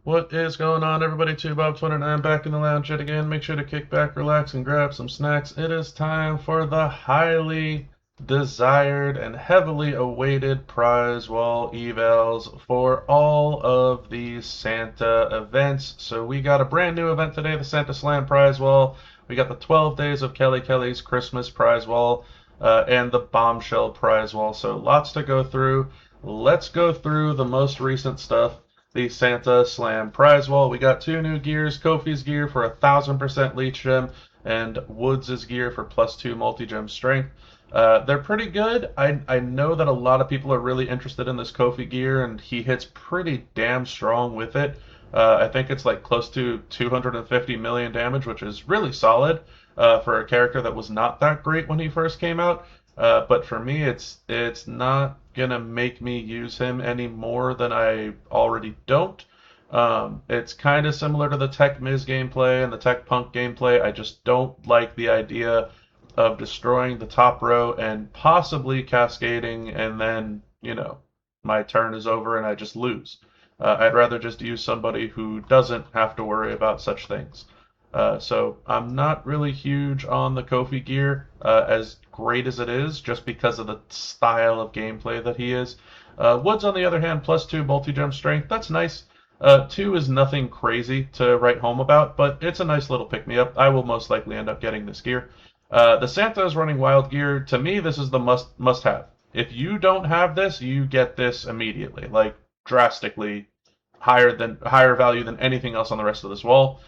What is going on, everybody? Bob29 back in the lounge yet again. Make sure to kick back, relax, and grab some snacks. It is time for the highly desired and heavily awaited Prize Wall Evals for all of these Santa events. So we got a brand new event today, the Santa Slam Prize Wall. We got the 12 Days of Kelly Kelly's Christmas Prize Wall and the Bombshell Prize Wall. So lots to go through. Let's go through the most recent stuff. The Santa Slam Prize Wall. We got two new gears, Kofi's gear for 1000% leech gem, and Woods' gear for +2 multi-gem strength. They're pretty good. I know that a lot of people are really interested in this Kofi gear, and he hits pretty damn strong with it. I think it's like close to 250 million damage, which is really solid for a character that was not that great when he first came out. But for me, it's not gonna make me use him any more than I already don't. It's kind of similar to the Tech Miz gameplay and the Tech Punk gameplay. I just don't like the idea of destroying the top row and possibly cascading, and then, my turn is over and I just lose. I'd rather just use somebody who doesn't have to worry about such things. So I'm not really huge on the Kofi gear, as great as it is, just because of the style of gameplay that he is. Woods, on the other hand, +2 multi-gem strength, that's nice. 2 is nothing crazy to write home about, but it's a nice little pick-me-up. I will most likely end up getting this gear. The Santa is running wild gear. To me, this is the must-have. If you don't have this, you get this immediately, like drastically higher value than anything else on the rest of this wall.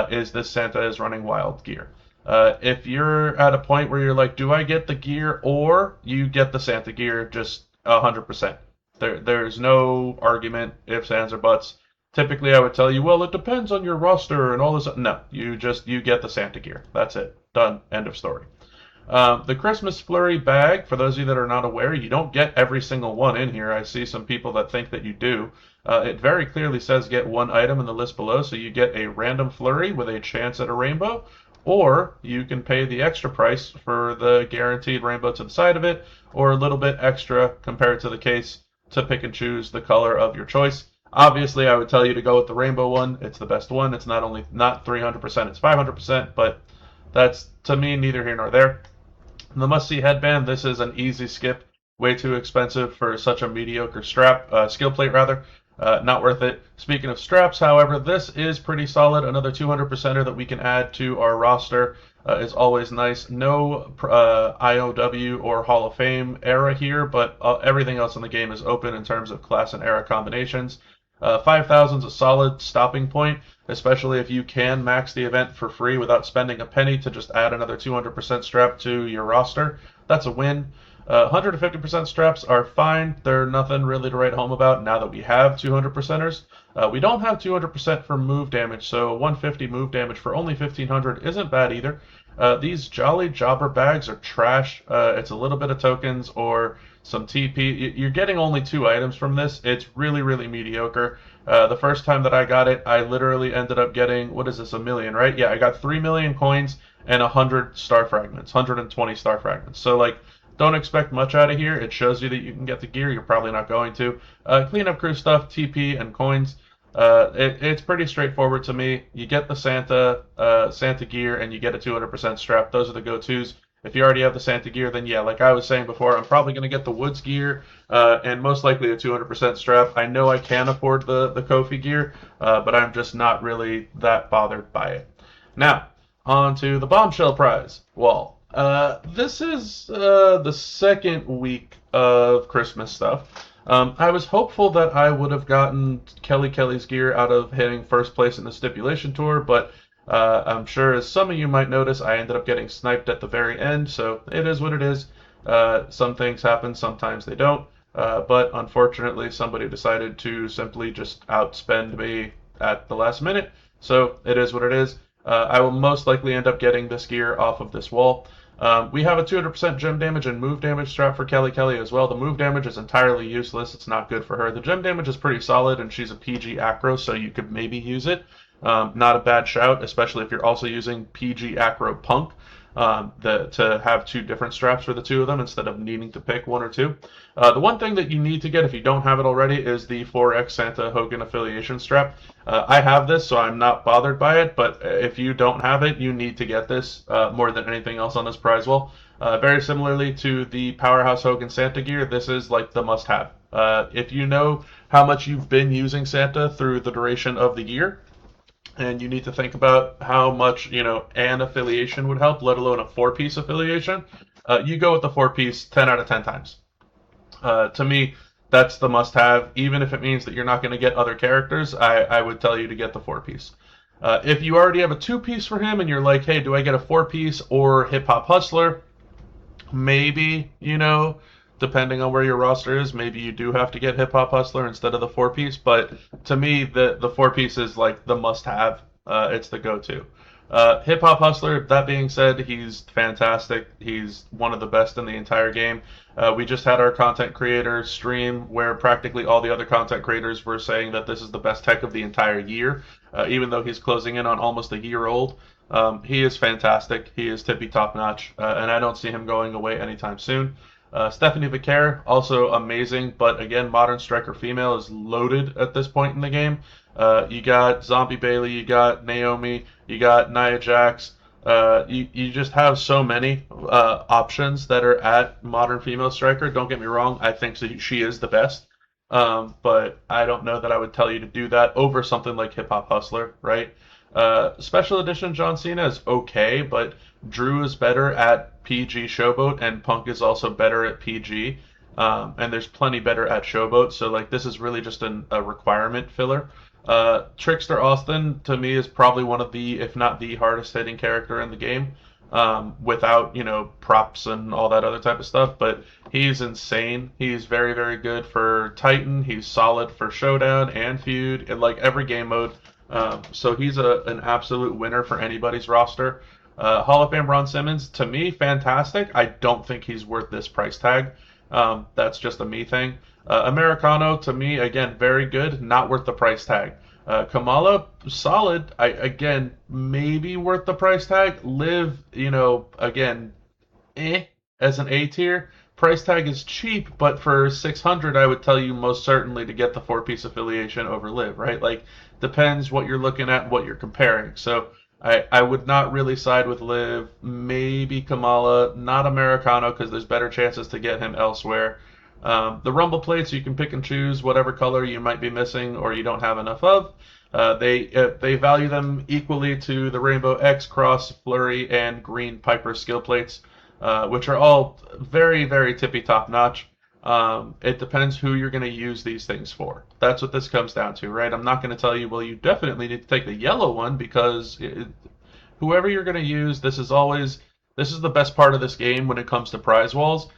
Is this Santa is running wild gear. If you're at a point where you're like, do I get the gear or you get the Santa gear, just 100%. There's no argument, ifs, ands, or buts. Typically, I would tell you, well, it depends on your roster and all this. No, you get the Santa gear. That's it. Done. End of story. The Christmas Flurry bag, for those of you that are not aware, you don't get every single one in here. I see some people that think that you do. It very clearly says get one item in the list below, so you get a random flurry with a chance at a rainbow, or you can pay the extra price for the guaranteed rainbow to the side of it, or a little bit extra compared to the case to pick and choose the color of your choice. Obviously, I would tell you to go with the rainbow one. It's the best one. It's not 300%, it's 500%, but that's, to me, neither here nor there. The must-see headband, this is an easy skip. Way too expensive for such a mediocre skill plate rather. Not worth it. Speaking of straps, however, this is pretty solid. Another 200%er that we can add to our roster is always nice. No IOW or Hall of Fame era here, but everything else in the game is open in terms of class and era combinations. 5,000 is a solid stopping point, especially if you can max the event for free without spending a penny to just add another 200% strap to your roster. That's a win. 150% straps are fine. They're nothing really to write home about now that we have 200%ers. We don't have 200% for move damage, so 150 move damage for only 1,500 isn't bad either. These Jolly Jobber bags are trash. It's a little bit of tokens or some TP. You're getting only 2 items from this. It's really, really mediocre. The first time that I got it, I literally ended up getting, what is this, 1 million, right? Yeah, I got 3 million coins and 100 star fragments, 120 star fragments. So, like, don't expect much out of here. It shows you that you can get the gear. You're probably not going to. Cleanup crew stuff, TP, and coins. It's pretty straightforward to me. You get the Santa gear, and you get a 200% strap. Those are the go-tos. If you already have the Santa gear, then yeah, like I was saying before, I'm probably going to get the Woods gear and most likely a 200% strap. I know I can afford the Kofi gear, but I'm just not really that bothered by it. Now, on to the Bombshell Prize Wall. This is the second week of Christmas stuff. I was hopeful that I would have gotten Kelly's gear out of hitting first place in the stipulation tour, but I'm sure as some of you might notice, I ended up getting sniped at the very end, so it is what it is. Some things happen, sometimes they don't, but unfortunately somebody decided to simply just outspend me at the last minute, so it is what it is. I will most likely end up getting this gear off of this wall. We have a 200% gem damage and move damage strap for Kelly as well. The move damage is entirely useless. It's not good for her. The gem damage is pretty solid, and she's a PG acro, so you could maybe use it. Not a bad shout, especially if you're also using PG acro punk. To have two different straps for the two of them instead of needing to pick one or two. The one thing that you need to get if you don't have it already is the 4X Santa Hogan affiliation strap. I have this, so I'm not bothered by it, but if you don't have it, you need to get this more than anything else on this prize wall. Very similarly to the Powerhouse Hogan Santa gear, this is like the must-have. If you know how much you've been using Santa through the duration of the year, and you need to think about how much, an affiliation would help, let alone a 4-piece affiliation, you go with the 4-piece 10 out of 10 times. To me, that's the must-have. Even if it means that you're not going to get other characters, I would tell you to get the 4-piece. If you already have a 2-piece for him and you're like, hey, do I get a 4-piece or Hip Hop Hustler? Maybe, depending on where your roster is, maybe you do have to get Hip Hop Hustler instead of the 4-piece. But to me, the 4-piece is like the must-have. It's the go-to. Hip Hop Hustler, that being said, he's fantastic. He's one of the best in the entire game. We just had our content creator stream where practically all the other content creators were saying that this is the best tech of the entire year, even though he's closing in on almost a year old. He is fantastic. He is tippy top notch, and I don't see him going away anytime soon. Stephanie Vicaire, also amazing, but again, Modern Striker female is loaded at this point in the game. You got Zombie Bailey, you got Naomi, you got Nia Jax. You just have so many options that are at Modern Female Striker. Don't get me wrong, I think she is the best. But I don't know that I would tell you to do that over something like Hip Hop Hustler, right? Special Edition John Cena is okay, but Drew is better at PG Showboat, and Punk is also better at PG. And there's plenty better at Showboat, so like this is really just a requirement filler. Trickster Austin, to me, is probably one of the, if not the hardest hitting character in the game, without, props and all that other type of stuff, but he's insane. He's very, very good for Titan. He's solid for Showdown and Feud in like every game mode. So he's an absolute winner for anybody's roster. Hall of Fame Ron Simmons, to me, fantastic. I don't think he's worth this price tag. That's just a me thing. Americano, to me, again, very good, not worth the price tag. Kamala, solid. Again, maybe worth the price tag. Liv, again, as an A tier. Price tag is cheap, but for 600, I would tell you most certainly to get the 4-piece affiliation over Liv, right? Like, depends what you're looking at and what you're comparing. So I would not really side with Liv. Maybe Kamala, not Americano, because there's better chances to get him elsewhere. The Rumble plates, you can pick and choose whatever color you might be missing or you don't have enough of. They value them equally to the Rainbow X, Cross, Flurry, and Green Piper skill plates, which are all very, very tippy top notch. It depends who you're going to use these things for. That's what this comes down to, right? I'm not going to tell you, well, you definitely need to take the yellow one because whoever you're going to use, this is the best part of this game when it comes to prize walls.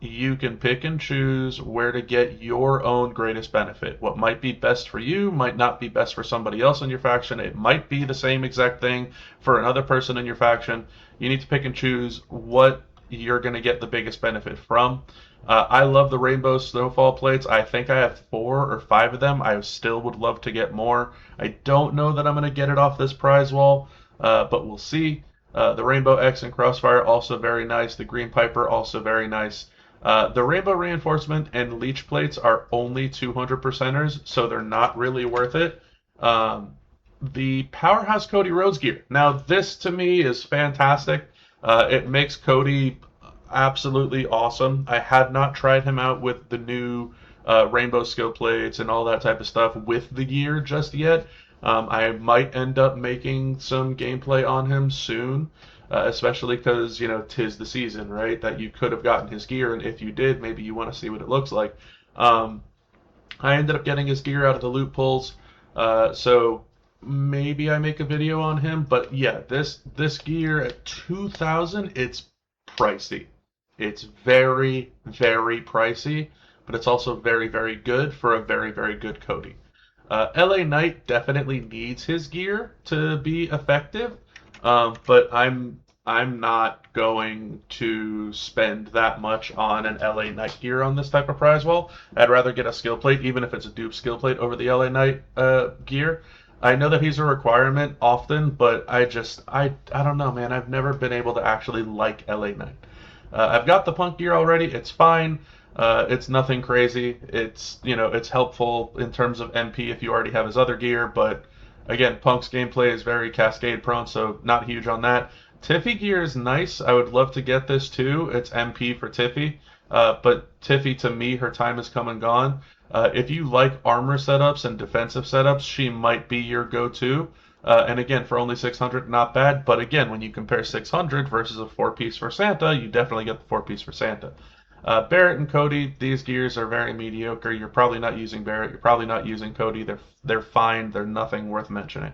You can pick and choose where to get your own greatest benefit. What might be best for you might not be best for somebody else in your faction. It might be the same exact thing for another person in your faction. You need to pick and choose what you're going to get the biggest benefit from. I love the Rainbow Snowfall plates. I think I have 4 or 5 of them. I still would love to get more. I don't know that I'm going to get it off this prize wall, but we'll see. The Rainbow X and Crossfire, also very nice. The Green Piper, also very nice. The Rainbow Reinforcement and Leech plates are only 200%ers, so they're not really worth it. The Powerhouse Cody Rhodes gear. Now, this to me is fantastic. It makes Cody absolutely awesome. I have not tried him out with the new Rainbow skill plates and all that type of stuff with the gear just yet. I might end up making some gameplay on him soon. Especially because, 'tis the season, right? That you could have gotten his gear, and if you did, maybe you want to see what it looks like. I ended up getting his gear out of the loot pulls, so maybe I make a video on him. But yeah, this gear at 2,000, it's pricey. It's very, very pricey, but it's also very, very good for a very, very good Cody. LA Knight definitely needs his gear to be effective. But I'm I'm not going to spend that much on an LA Knight gear on this type of prize wall. I'd rather get a skill plate, even if it's a dupe skill plate, over the LA Knight gear. I know that he's a requirement often, but I don't know, man. I've never been able to actually like LA Knight. I've got the Punk gear already. It's fine. It's nothing crazy. It's helpful in terms of MP if you already have his other gear, but again, Punk's gameplay is very cascade prone, so not huge on that. Tiffy gear is nice. I would love to get this too. It's MP for Tiffy. But Tiffy, to me, her time has come and gone. If you like armor setups and defensive setups, she might be your go-to. And again, for only 600, not bad. But again, when you compare 600 versus a 4-piece for Santa, you definitely get the 4-piece for Santa. Barrett and Cody, these gears are very mediocre. You're probably not using Barrett. You're probably not using Cody. They're fine. They're nothing worth mentioning.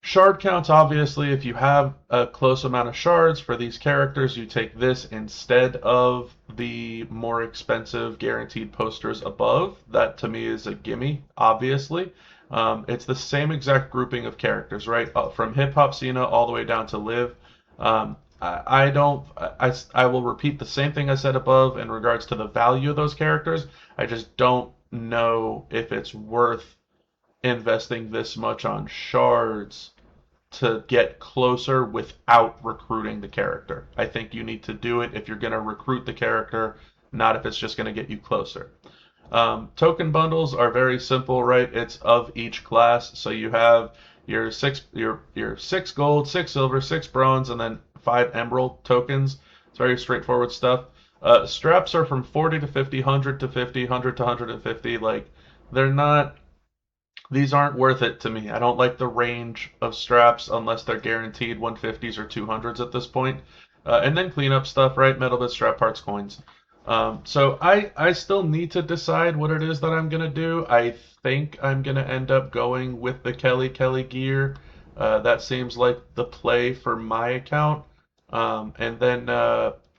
Shard counts, obviously, if you have a close amount of shards for these characters, you take this instead of the more expensive guaranteed posters above. That to me is a gimme, obviously. It's the same exact grouping of characters, right? From Hip Hop Cena all the way down to Liv. I don't. I will repeat the same thing I said above in regards to the value of those characters. I just don't know if it's worth investing this much on shards to get closer without recruiting the character. I think you need to do it if you're going to recruit the character, not if it's just going to get you closer. Token bundles are very simple, right? It's of each class. So you have your six gold, 6 silver, 6 bronze, and then 5 emerald tokens. It's very straightforward stuff. Straps are from 40 to 50, 100 to 50, 100 to 150. Like, they're not. These aren't worth it to me. I don't like the range of straps unless they're guaranteed 150s or 200s at this point. And then cleanup stuff, right? Metal bits, strap parts, coins. So I still need to decide what it is that I'm going to do. I think I'm going to end up going with the Kelly gear. That seems like the play for my account. And then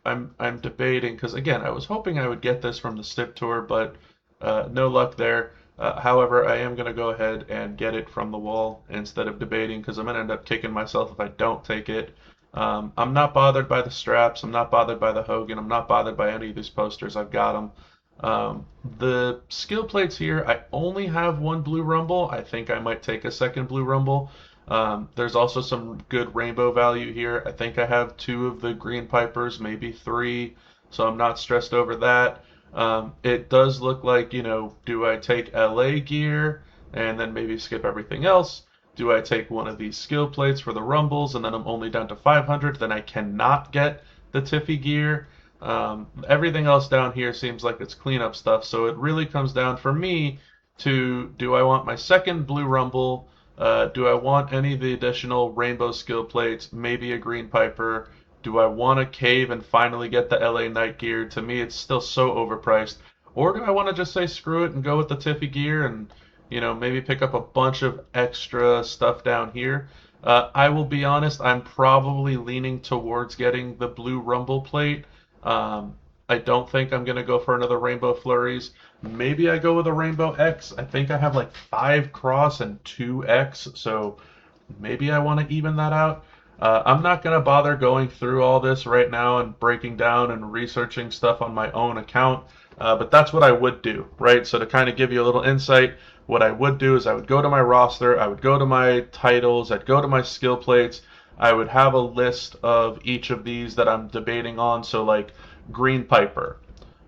I'm debating, because again, I was hoping I would get this from the Stip Tour, but no luck there. However, I am going to go ahead and get it from the wall instead of debating, because I'm going to end up kicking myself if I don't take it. I'm not bothered by the straps. I'm not bothered by the Hogan. I'm not bothered by any of these posters. I've got them. The skill plates here, I only have one Blue Rumble. I think I might take a second Blue Rumble. There's also some good rainbow value here. I think I have 2 of the Green Pipers, maybe 3, so I'm not stressed over that. It does look like, do I take LA gear and then maybe skip everything else? Do I take one of these skill plates for the Rumbles and then I'm only down to 500? Then I cannot get the Tiffy gear. Everything else down here seems like it's cleanup stuff. So it really comes down for me to, do I want my second Blue Rumble? Do I want any of the additional rainbow skill plates? Maybe a Green Piper? Do I want to cave and finally get the LA Knight gear? To me, it's still so overpriced. Or do I want to just say screw it and go with the Tiffy gear and, maybe pick up a bunch of extra stuff down here? I will be honest, I'm probably leaning towards getting the Blue Rumble plate. I don't think I'm going to go for another Rainbow Flurries. Maybe I go with a Rainbow X. I think I have like 5 Cross and 2 X, so maybe I want to even that out. I'm not going to bother going through all this right now and breaking down and researching stuff on my own account, but that's what I would do, right? So to kind of give you a little insight, what I would do is I would go to my roster, I would go to my titles, I'd go to my skill plates, I would have a list of each of these that I'm debating on, so like Green Piper,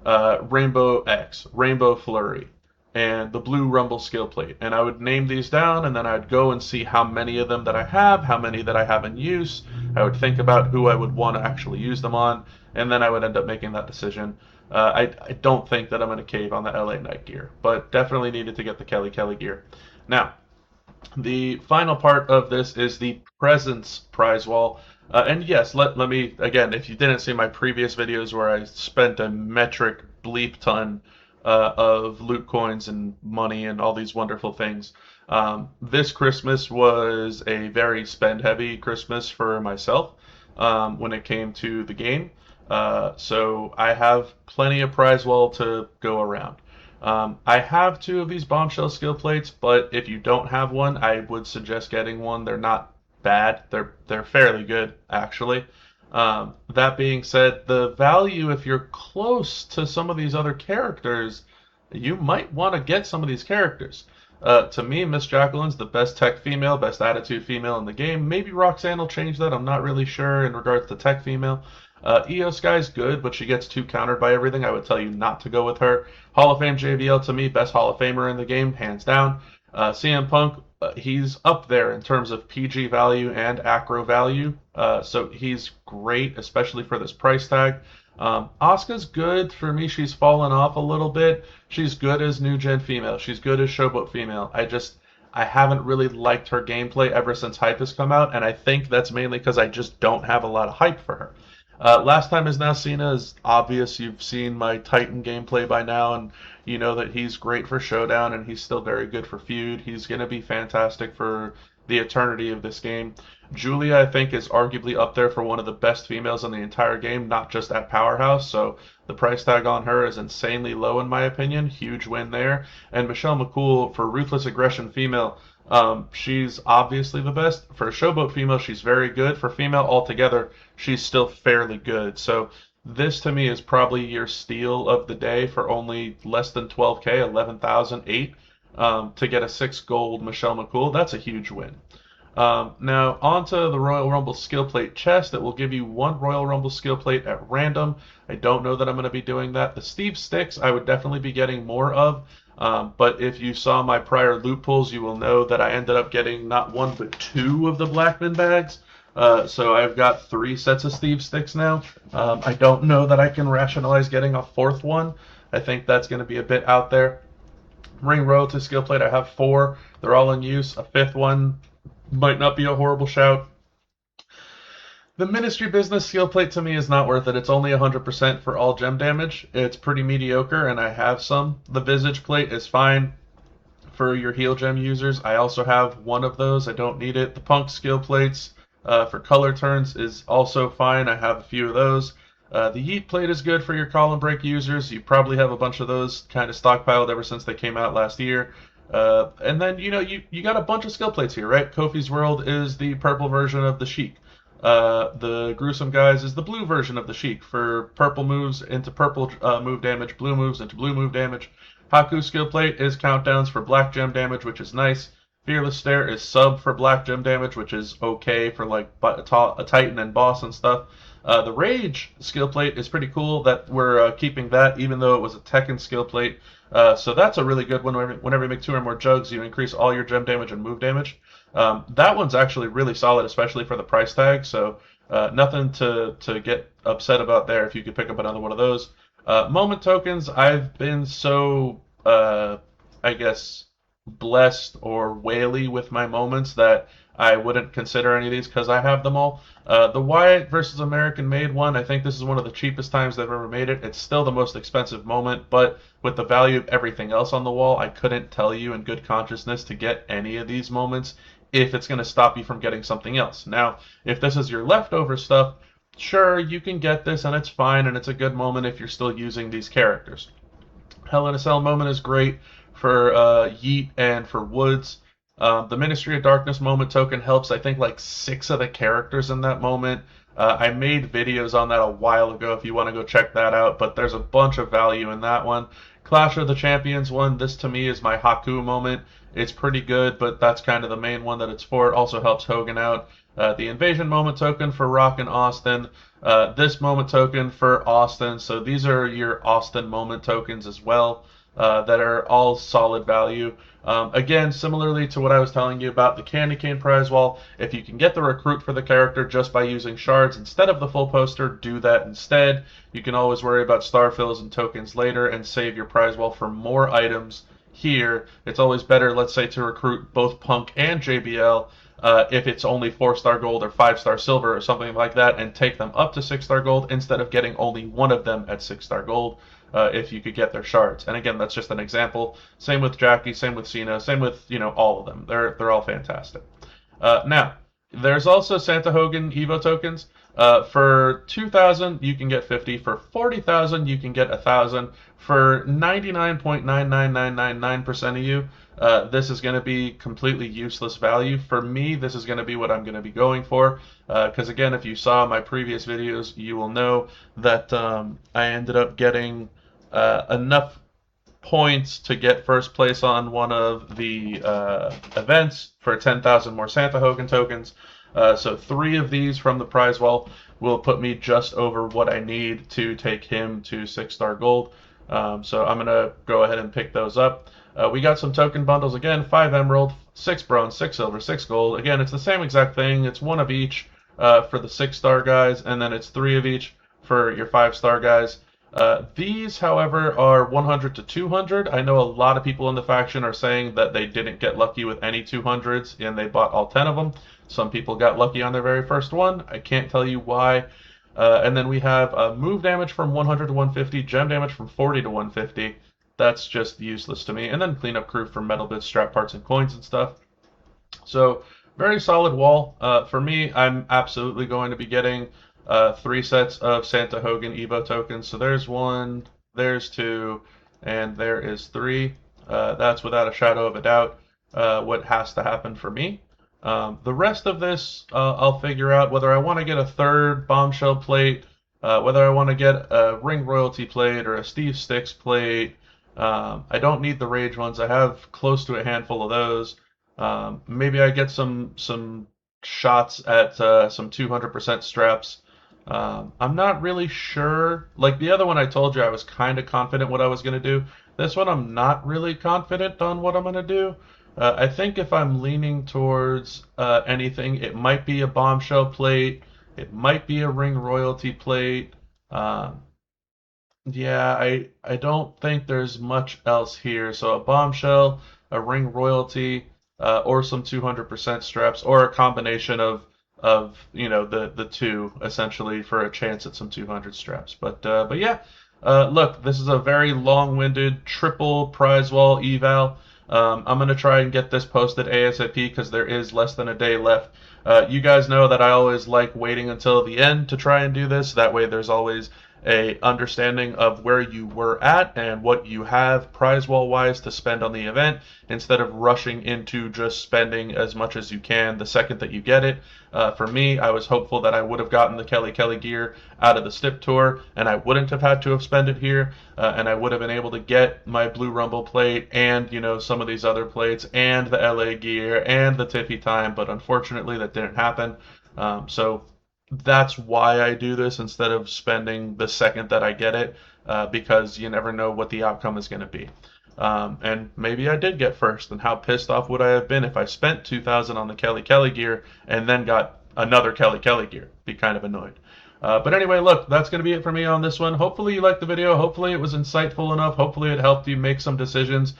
Rainbow X, Rainbow Flurry, and the Blue Rumble skill plate. And I would name these down, and then I'd go and see how many of them that I have, how many that I have in use. I would think about who I would want to actually use them on, and then I would end up making that decision. I don't think that I'm going to cave on the LA Knight gear, but definitely needed to get the Kelly gear. Now, the final part of this is the presents prize wall. And yes, let me, again, if you didn't see my previous videos where I spent a metric bleep ton of loot coins and money and all these wonderful things, this Christmas was a very spend-heavy Christmas for myself when it came to the game. So I have plenty of prize wall to go around. I have 2 of these Bombshell skill plates, but if you don't have one, I would suggest getting one. They're not bad. They're fairly good actually. That being said, the value if you're close to some of these other characters, you might want to get some of these characters. To me, Miss Jacqueline's the best tech female, best attitude female in the game. Maybe Roxanne will change that. I'm not really sure in regards to tech female. Io Sky's good, but she gets too countered by everything. I would tell you not to go with her. Hall of Fame JBL to me, best Hall of Famer in the game, hands down. CM Punk, he's up there in terms of PG value and acro value. So he's great, especially for this price tag. Asuka's good. For me, she's fallen off a little bit. She's good as new gen female. She's good as showboat female. I haven't really liked her gameplay ever since hype has come out, and I think that's mainly because I just don't have a lot of hype for her. Last time is now Cena is obvious. You've seen my Titan gameplay by now, and you know that he's great for Showdown, and he's still very good for Feud. He's going to be fantastic for the eternity of this game. Julia, I think, is arguably up there for one of the best females in the entire game, not just at Powerhouse, so the price tag on her is insanely low in my opinion. Huge win there. And Michelle McCool for Ruthless Aggression female. She's obviously the best. For Showboat female, she's very good. For female altogether, she's still fairly good. So this to me is probably your steal of the day for only less than 12K, 11,008, to get a 6 gold Michelle McCool. That's a huge win. Now, onto the Royal Rumble skill plate chest. It will give you one Royal Rumble skill plate at random. I don't know that I'm going to be doing that. The Steve Sticks, I would definitely be getting more of. But if you saw my prior loot pulls, you will know that I ended up getting not one but two of the Blackman bags. So I've got 3 sets of Steve Sticks now. I don't know that I can rationalize getting a 4th one. I think that's going to be a bit out there. Ring Royalty skill plate, I have 4. They're all in use. A 5th one might not be a horrible shout. The Ministry Business skill plate to me is not worth it. It's only 100% for all gem damage. It's pretty mediocre, and I have some. The Visage plate is fine for your heal gem users. I also have one of those. I don't need it. The Punk skill plates for color turns is also fine. I have a few of those. The Yeet plate is good for your call and break users. You probably have a bunch of those kind of stockpiled ever since they came out last year. And then, you got a bunch of skill plates here, right? Kofi's World is the purple version of the Sheik. The Gruesome Guys is the blue version of the Sheik for purple moves into purple move damage, blue moves into blue move damage. Haku skill plate is countdowns for black gem damage, which is nice. Fearless Stare is sub for black gem damage, which is okay for like a Titan and boss and stuff. The Rage skill plate is pretty cool that we're keeping that, even though it was a Tekken skill plate. So that's a really good one. Whenever you make 2 or more jugs, you increase all your gem damage and move damage. That one's actually really solid, especially for the price tag. So nothing to get upset about there if you could pick up another one of those. Moment tokens, I've been so, I guess, blessed or whaley with my moments that I wouldn't consider any of these because I have them all. The Wyatt versus American Made one, I think this is one of the cheapest times they've ever made it. It's still the most expensive moment, but with the value of everything else on the wall, I couldn't tell you in good consciousness to get any of these moments if it's going to stop you from getting something else. Now, if this is your leftover stuff, sure, you can get this and it's fine and it's a good moment if you're still using these characters. Hell in a Cell moment is great for Yeet and for Woods. The Ministry of Darkness moment token helps, I think, like 6 of the characters in that moment. I made videos on that a while ago if you want to go check that out, but there's a bunch of value in that one. Clash of the Champions one, this to me is my Haku moment. It's pretty good, but that's kind of the main one that it's for. It also helps Hogan out. The Invasion moment token for Rock and Austin. This moment token for Austin. So these are your Austin moment tokens as well that are all solid value. Again, similarly to what I was telling you about the Candy Cane prize wall, if you can get the recruit for the character just by using shards instead of the full poster, do that instead. You can always worry about star fills and tokens later and save your prize wall for more items here. It's always better, let's say, to recruit both Punk and JBL if it's only 4-star gold or 5-star silver or something like that, and take them up to 6-star gold instead of getting only one of them at 6-star gold. If you could get their shards. And again, that's just an example. Same with Jackie, same with Cena, same with, all of them. They're all fantastic. Now, there's also Santa Hogan Evo tokens. For 2,000, you can get 50. For 40,000, you can get 1,000. For 99.99999% of you, this is going to be completely useless value. For me, this is going to be what I'm going to be going for. Because again, if you saw my previous videos, you will know that I ended up getting enough points to get first place on one of the events for 10,000 more Santa Hogan tokens. So 3 of these from the prize wall will put me just over what I need to take him to 6-star gold. So I'm going to go ahead and pick those up. We got some token bundles again, 5 emerald, 6 bronze, 6 silver, 6 gold. Again, it's the same exact thing. It's 1 of each for the 6-star guys, and then it's 3 of each for your 5-star guys. These, however, are 100 to 200. I know a lot of people in the faction are saying that they didn't get lucky with any 200s and they bought all 10 of them. Some people got lucky on their very first one. I can't tell you why. And then we have move damage from 100 to 150, gem damage from 40 to 150. That's just useless to me. And then cleanup crew for metal bits, strap parts, and coins and stuff. So very solid wall. For me, I'm absolutely going to be getting 3 sets of Santa Hogan Evo tokens. So there's 1, there's 2, and there is 3. That's without a shadow of a doubt what has to happen for me. The rest of this, I'll figure out whether I want to get a 3rd Bombshell plate, whether I want to get a Ring Royalty plate or a Steve Sticks plate. I don't need the Rage ones. I have close to a handful of those. Maybe I get some shots at some 200% straps. I'm not really sure. Like the other one I told you I was kind of confident what I was going to do. This one I'm not really confident on what I'm going to do. I think if I'm leaning towards anything, it might be a Bombshell plate. It might be a Ring Royalty plate. Yeah, I don't think there's much else here. So a Bombshell, a Ring Royalty, or some 200% straps, or a combination of the 2 essentially for a chance at some 200 straps. But yeah, look, this is a very long-winded triple prize wall eval. I'm gonna try and get this posted ASAP because there is less than a day left. You guys know that I always like waiting until the end to try and do this. That way there's always a understanding of where you were at and what you have prize wall wise to spend on the event instead of rushing into just spending as much as you can the second that you get it. For me, I was hopeful that I would have gotten the Kelly gear out of the Stip Tour and I wouldn't have had to have spent it here, and I would have been able to get my Blue Rumble plate and some of these other plates and the LA gear and the Tiffy time, but unfortunately that didn't happen. So that's why I do this instead of spending the second that I get it, because you never know what the outcome is going to be. And maybe I did get first, and how pissed off would I have been if I spent 2,000 on the Kelly gear and then got another Kelly gear? Be kind of annoyed. But anyway, look, that's going to be it for me on this one. Hopefully you liked the video. Hopefully it was insightful enough. Hopefully it helped you make some decisions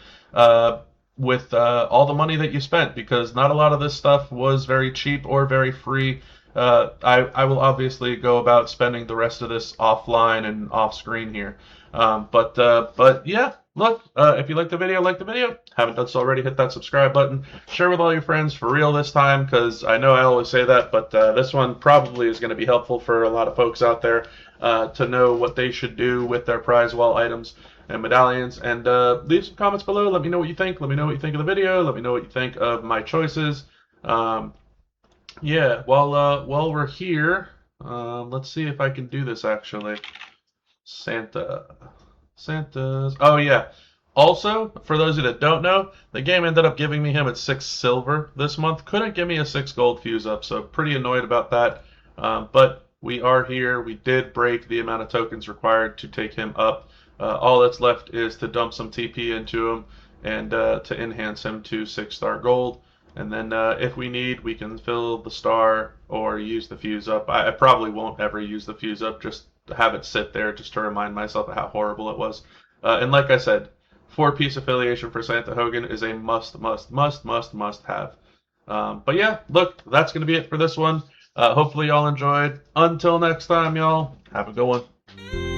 with all the money that you spent, because not a lot of this stuff was very cheap or very free. I will obviously go about spending the rest of this offline and off screen here. But yeah, look, if you like the video, haven't done so already, hit that subscribe button, share with all your friends for real this time, because I know I always say that, but this one probably is going to be helpful for a lot of folks out there to know what they should do with their prize wall items and medallions. And leave some comments below. Let me know what you think. Let me know what you think of the video. Let me know what you think of my choices. Yeah, while we're here, let's see if I can do this actually. Santa's. Oh yeah. Also, for those of you that don't know, the game ended up giving me him at 6 silver this month. Couldn't give me a 6 gold fuse up, so pretty annoyed about that. But we are here. We did break the amount of tokens required to take him up. All that's left is to dump some TP into him and to enhance him to 6-star gold. And then if we need, we can fill the star or use the fuse up. I probably won't ever use the fuse up, just to have it sit there just to remind myself of how horrible it was. And like I said, 4-piece affiliation for Santa Hogan is a must have. But yeah, look, that's going to be it for this one. Hopefully y'all enjoyed. Until next time, y'all, have a good one.